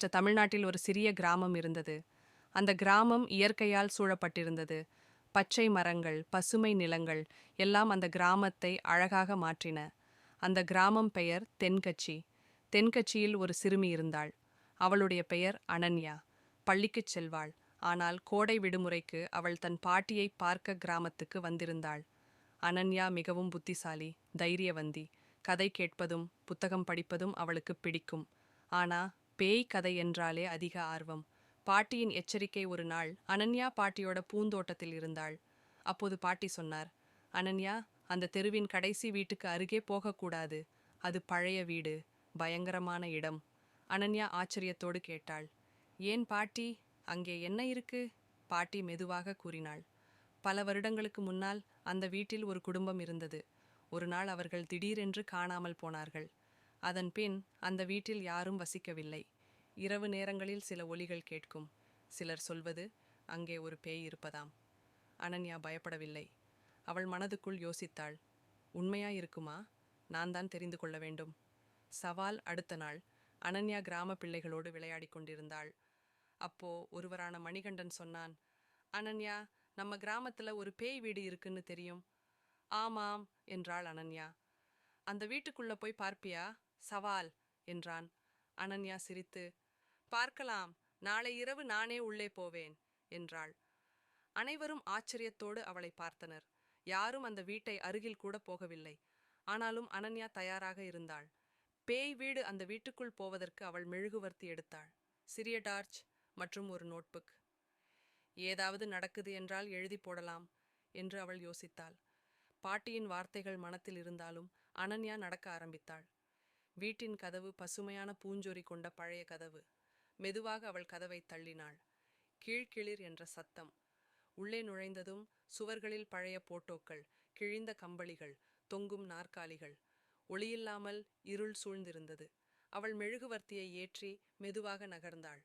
தமிழ்நாட்டில் ஒரு சிறிய கிராமம் இருந்தது. அந்த கிராமம் இயற்கையால் சூழப்பட்டிருந்தது. பச்சை மரங்கள், பசுமை நிலங்கள் எல்லாம் அந்த கிராமத்தை அழகாக மாற்றின. அந்த கிராமம் பெயர் தென்கட்சி. தென்கட்சியில் ஒரு சிறுமி இருந்தாள். அவளுடைய பெயர் அனன்யா. பள்ளிக்குச் செல்வாள். ஆனால் கோடை விடுமுறைக்கு அவள் தன் பாட்டியை பார்க்க கிராமத்துக்கு வந்திருந்தாள். அனன்யா மிகவும் புத்திசாலி, தைரியவந்தி. கதை கேட்பதும் புத்தகம் படிப்பதும் அவளுக்கு பிடிக்கும். ஆனா பேய் கதை என்றாலே அதிக ஆர்வம். பாட்டியின் எச்சரிக்கை ஒரு நாள் அனன்யா பாட்டியோட பூந்தோட்டத்தில் இருந்தாள். அப்போது பாட்டி சொன்னார், அனன்யா, அந்த தெருவின் கடைசி வீட்டுக்கு அருகே போகக்கூடாது. அது பழைய வீடு, பயங்கரமான இடம். அனன்யா ஆச்சரியத்தோடு கேட்டாள், ஏன் பாட்டி, அங்கே என்ன இருக்கு? பாட்டி மெதுவாக கூறினாள், பல வருடங்களுக்கு முன்னால் அந்த வீட்டில் ஒரு குடும்பம் இருந்தது. ஒரு நாள் அவர்கள் திடீரென்று காணாமல் போனார்கள். அதன் பின் அந்த வீட்டில் யாரும் வசிக்கவில்லை. இரவு நேரங்களில் சில ஒலிகள் கேட்கும். சிலர் சொல்வது, அங்கே ஒரு பேய் இருப்பதாம். அனன்யா பயப்படவில்லை. அவள் மனதுக்குள் யோசித்தாள், உண்மையாயிருக்குமா? நான் தான் தெரிந்து கொள்ள வேண்டும். சவால். அடுத்த நாள் அனன்யா கிராம பிள்ளைகளோடு விளையாடி கொண்டிருந்தாள். அப்போ ஒருவரான மணிகண்டன் சொன்னான், அனன்யா, நம்ம கிராமத்துல ஒரு பேய் வீடு இருக்குன்னு தெரியும். ஆமாம் என்றாள் அனன்யா. அந்த வீட்டுக்குள்ள போய் பார்ப்பியா? சவால் என்றான். அனன்யா சிரித்து, பார்க்கலாம், நாளை இரவு நானே உள்ளே போவேன் என்றாள். அனைவரும் ஆச்சரியத்தோடு அவளை பார்த்தனர். யாரும் அந்த வீட்டை அருகில் கூட போகவில்லை. ஆனாலும் அனன்யா தயாராக இருந்தாள். பேய் வீடு அந்த வீட்டுக்குள் போவதற்கு அவள் மெழுகுவர்த்தி எடுத்தாள். சிறிய டார்ச் மற்றும் ஒரு நோட்புக். ஏதாவது நடக்குது என்றால் எழுதி போடலாம் என்று அவள் யோசித்தாள். பாட்டியின் வார்த்தைகள் மனத்தில் இருந்தாலும் அனன்யா நடக்க ஆரம்பித்தாள். வீட்டின் கதவு பசுமையான பூஞ்சொறி கொண்ட பழைய கதவு. மெதுவாக அவள் கதவை தள்ளினாள். கீழ்கிளிர் என்ற சத்தம். உள்ளே நுழைந்ததும் சுவர்களில் பழைய போட்டோக்கள், கிழிந்த கம்பளிகள், தொங்கும் நாற்காலிகள். ஒளியில்லாமல் இருள் சூழ்ந்திருந்தது. அவள் மெழுகுவர்த்தியை ஏற்றி மெதுவாக நகர்ந்தாள்.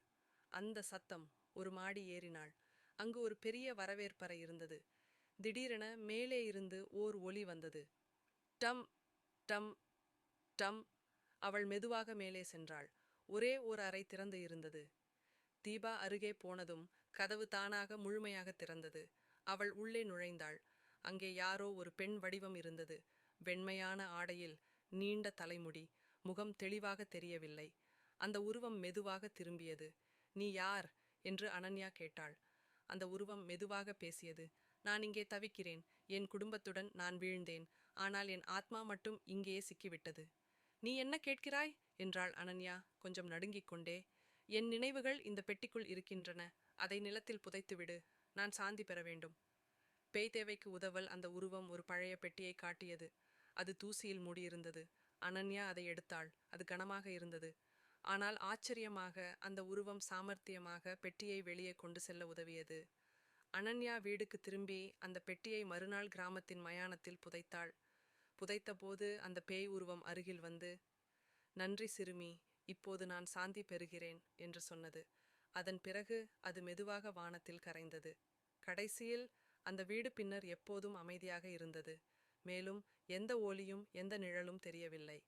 அந்த சத்தம். ஒரு மாடி ஏறினாள். அங்கு ஒரு பெரிய வரவேற்பறை இருந்தது. திடீரென மேலே இருந்து ஓர் ஒலி வந்தது. டம் டம் டம். அவள் மெதுவாக மேலே சென்றாள். ஒரே ஓர் அறை திறந்து இருந்தது. தீபா அருகே போனதும் கதவு தானாக முழுமையாக திறந்தது. அவள் உள்ளே நுழைந்தாள். அங்கே யாரோ ஒரு பெண் வடிவம் இருந்தது. வெண்மையான ஆடையில், நீண்ட தலைமுடி, முகம் தெளிவாக தெரியவில்லை. அந்த உருவம் மெதுவாக திரும்பியது. நீ யார் என்று அனன்யா கேட்டாள். அந்த உருவம் மெதுவாக பேசியது. நான் இங்கே தவிக்கிறேன். என் குடும்பத்துடன் நான் வீழ்ந்தேன். ஆனால் என் ஆத்மா மட்டும் இங்கேயே சிக்கிவிட்டது. நீ என்ன கேட்கிறாய் என்றாள் அனன்யா கொஞ்சம் நடுங்கிக் கொண்டே. என் நினைவுகள் இந்த பெட்டிக்குள் இருக்கின்றன. அதை நிலத்தில் புதைத்துவிடு. நான் சாந்தி பெற வேண்டும். பேய் தேவைக்கு உதவல். அந்த உருவம் ஒரு பழைய பெட்டியை காட்டியது. அது தூசியில் மூடியிருந்தது. அனன்யா அதை எடுத்தாள். அது கனமாக இருந்தது. ஆனால் ஆச்சரியமாக அந்த உருவம் சாமர்த்தியமாக பெட்டியை வெளியே கொண்டு செல்ல உதவியது. அனன்யா வீடுக்கு திரும்பி அந்த பெட்டியை மறுநாள் கிராமத்தின் மயானத்தில் புதைத்தாள். புதைத்த போது அந்த பேய் உருவம் அருகில் வந்து, நன்றி சிறுமி, இப்போது நான் சாந்தி பெறுகிறேன் என்று சொன்னது. அதன் பிறகு அது மெதுவாக வானத்தில் கரைந்தது. கடைசியில் அந்த வீடு பின்னர் எப்போதும் அமைதியாக இருந்தது. மேலும் எந்த ஒலியும் எந்த நிழலும் தெரியவில்லை.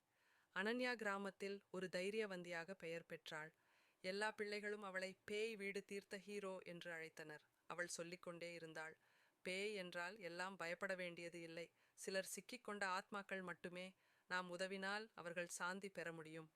அனன்யா கிராமத்தில் ஒரு தைரியவந்தியாக பெயர் பெற்றாள். எல்லா பிள்ளைகளும் அவளை பேய் வீடு தீர்த்த ஹீரோ என்று அழைத்தனர். அவள் சொல்லிக்கொண்டே இருந்தாள், பேய் என்றால் எல்லாம் பயப்பட வேண்டியது இல்லை. சிலர் சிக்கிக்கொண்ட ஆத்மாக்கள் மட்டுமே. நாம் உதவினால் அவர்கள் சாந்தி பெற முடியும்.